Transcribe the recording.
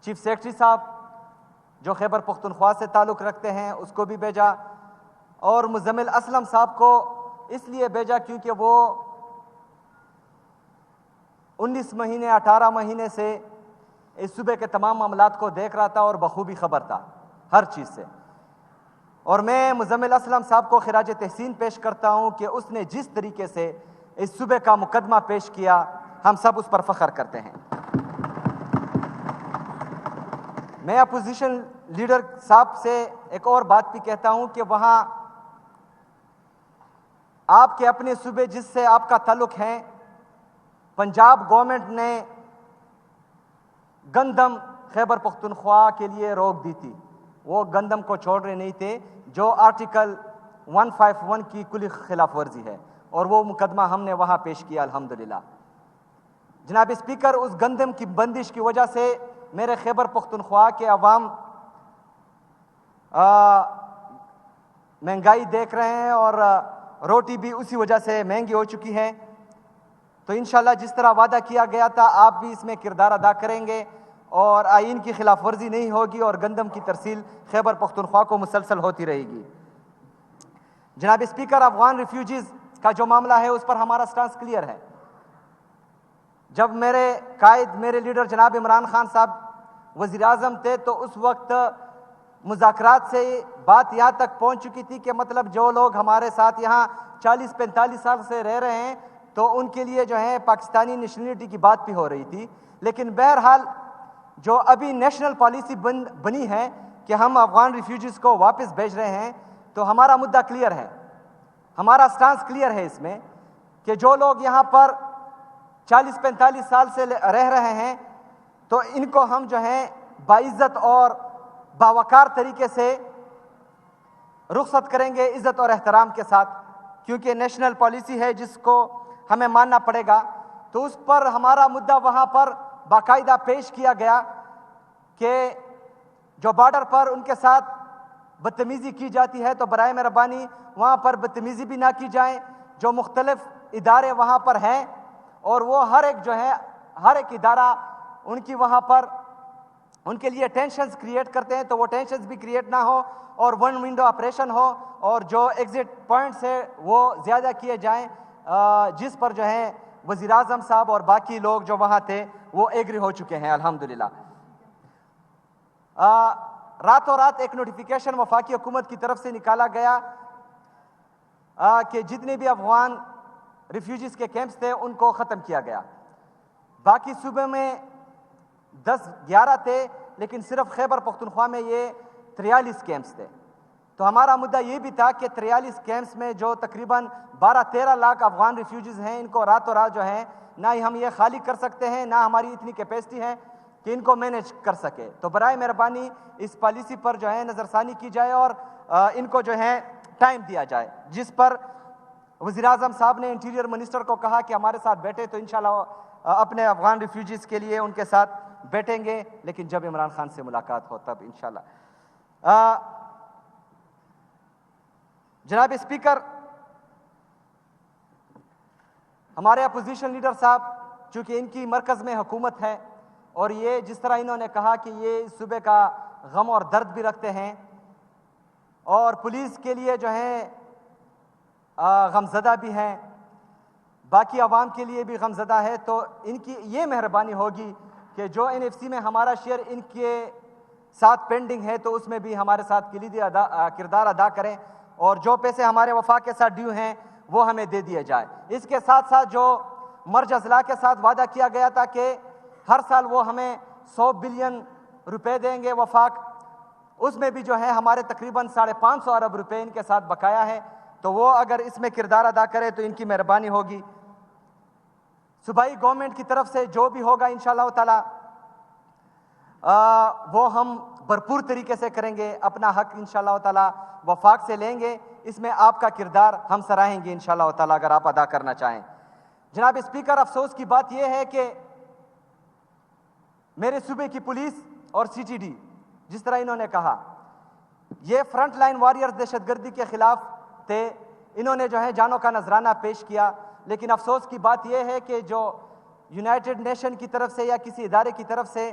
Chief secretary صاحب جو خیبر پختونخوا سے تعلق رکھتے ہیں اس کو بھی بھیجا، اور مزمل اسلم صاحب کو اس لیے بھیجا کیونکہ وہ 19 مہینے 18 مہینے سے اس صوبے کے تمام معاملات کو دیکھ رہا تھا اور بخوبی خبر تھا ہر چیز سے. اور میں مزمل اسلم صاحب کو خراج تحسین پیش کرتا ہوں کہ اس نے جس طریقے سے اس صوبے کا مقدمہ پیش کیا ہم سب اس پر فخر کرتے ہیں. میں اپوزیشن لیڈر صاحب سے ایک اور بات بھی کہتا ہوں کہ وہاں آپ کے اپنے صوبے جس سے آپ کا تعلق ہے، پنجاب گورنمنٹ نے گندم خیبر پختونخوا کے لیے روک دی تھی. وہ گندم کو چھوڑ رہے نہیں تھے، جو آرٹیکل 151 کی کلی خلاف ورزی ہے، اور وہ مقدمہ ہم نے وہاں پیش کیا الحمدللہ. جناب اسپیکر، اس گندم کی بندش کی وجہ سے میرے خیبر پختونخوا کے عوام مہنگائی دیکھ رہے ہیں، اور روٹی بھی اسی وجہ سے مہنگی ہو چکی ہے. تو انشاءاللہ جس طرح وعدہ کیا گیا تھا آپ بھی اس میں کردار ادا کریں گے اور آئین کی خلاف ورزی نہیں ہوگی اور گندم کی ترسیل خیبر پختونخوا کو مسلسل ہوتی رہے گی. جناب اسپیکر، افغان ریفیوجیز کا جو معاملہ ہے اس پر ہمارا سٹانس کلیئر ہے. جب میرے قائد، میرے لیڈر جناب عمران خان صاحب وزیر اعظم تھے تو اس وقت مذاکرات سے بات یہاں تک پہنچ چکی تھی کہ مطلب جو لوگ ہمارے ساتھ یہاں 40-45 سال سے رہ رہے ہیں تو ان کے لیے جو ہے پاکستانی نیشنلٹی کی بات بھی ہو رہی تھی. لیکن بہرحال جو ابھی نیشنل پالیسی بنی ہے کہ ہم افغان ریفیوجیز کو واپس بھیج رہے ہیں، تو ہمارا مدعا کلیئر ہے، ہمارا سٹانس کلیئر ہے اس میں کہ جو لوگ یہاں پر 40-45 سال سے رہ رہے ہیں تو ان کو ہم جو ہے باعزت اور باوقار طریقے سے رخصت کریں گے، عزت اور احترام کے ساتھ، کیونکہ نیشنل پالیسی ہے جس کو ہمیں ماننا پڑے گا. تو اس پر ہمارا مدعا وہاں پر باقاعدہ پیش کیا گیا کہ جو بارڈر پر ان کے ساتھ بدتمیزی کی جاتی ہے تو برائے مہربانی وہاں پر بدتمیزی بھی نہ کی جائیں. جو مختلف ادارے وہاں پر ہیں اور وہ ہر ایک جو ہے ہر ایک ادارہ ان کی وہاں پر ان کے لیے ٹینشنز کریٹ کرتے ہیں تو وہ ٹینشنز بھی کریٹ نہ ہو اور ون ونڈو آپریشن ہو اور جو ایگزٹ پوائنٹس ہے وہ زیادہ کیے جائیں، جس پر جو ہے وزیر اعظم صاحب اور باقی لوگ جو وہاں تھے وہ ایگری ہو چکے ہیں الحمدللہ. راتوں رات ایک نوٹیفیکیشن وفاقی حکومت کی طرف سے نکالا گیا کہ جتنے بھی افغان ریفیوجیز کے کیمپس تھے ان کو ختم کیا گیا. باقی صوبے میں 10-11 تھے، لیکن صرف خیبر پختونخوا میں یہ 43 کیمپس تھے. تو ہمارا مدعا یہ بھی تھا کہ 43 کیمپس میں جو تقریباً 12-13 لاکھ افغان ریفیوجیز ہیں ان کو راتوں رات جو ہے نہ ہی ہم یہ خالی کر سکتے ہیں، نہ ہماری اتنی کیپیسٹی ہے کہ ان کو مینیج کر سکے. تو برائے مہربانی اس پالیسی پر جو ہے نظر ثانی کی جائے اور ان کو جو ہے ٹائم دیا جائے، جس پر وزیر اعظم صاحب نے انٹیریئر منسٹر کو کہا کہ ہمارے ساتھ بیٹھے تو انشاءاللہ اپنے افغان ریفیوجیز کے لیے ان کے ساتھ بیٹھیں گے، لیکن جب عمران خان سے ملاقات ہو تب انشاءاللہ. جناب اسپیکر، ہمارے اپوزیشن لیڈر صاحب چونکہ ان کی مرکز میں حکومت ہے اور یہ جس طرح انہوں نے کہا کہ یہ اس صوبے کا غم اور درد بھی رکھتے ہیں اور پولیس کے لیے جو ہے غمزدہ بھی ہیں، باقی عوام کے لیے بھی غمزدہ ہے، تو ان کی یہ مہربانی ہوگی کہ جو NFC میں ہمارا شیئر ان کے ساتھ پینڈنگ ہے تو اس میں بھی ہمارے ساتھ کلیدی کردار ادا کریں اور جو پیسے ہمارے وفاق کے ساتھ ڈیو ہیں وہ ہمیں دے دیے جائے. اس کے ساتھ ساتھ جو مرج اضلاع کے ساتھ وعدہ کیا گیا تھا کہ ہر سال وہ ہمیں 100 بلین روپے دیں گے وفاق، اس میں بھی جو ہے ہمارے تقریباً 550 ارب روپے ان کے ساتھ بقایا ہے، تو وہ اگر اس میں کردار ادا کرے تو ان کی مہربانی ہوگی. صوبائی گورنمنٹ کی طرف سے جو بھی ہوگا انشاءاللہ تعالی وہ ہم بھرپور طریقے سے کریں گے، اپنا حق انشاءاللہ تعالی وفاق سے لیں گے. اس میں آپ کا کردار ہم سراہیں گے انشاءاللہ تعالی اگر آپ ادا کرنا چاہیں. جناب اسپیکر، افسوس کی بات یہ ہے کہ میرے صوبے کی پولیس اور CTD جس طرح انہوں نے کہا یہ فرنٹ لائن واریئرز دہشت گردی کے خلاف تھے، انہوں نے جو ہے جانوں کا نذرانہ پیش کیا، لیکن افسوس کی بات یہ ہے کہ جو یونائٹڈ نیشن کی طرف سے یا کسی ادارے کی طرف سے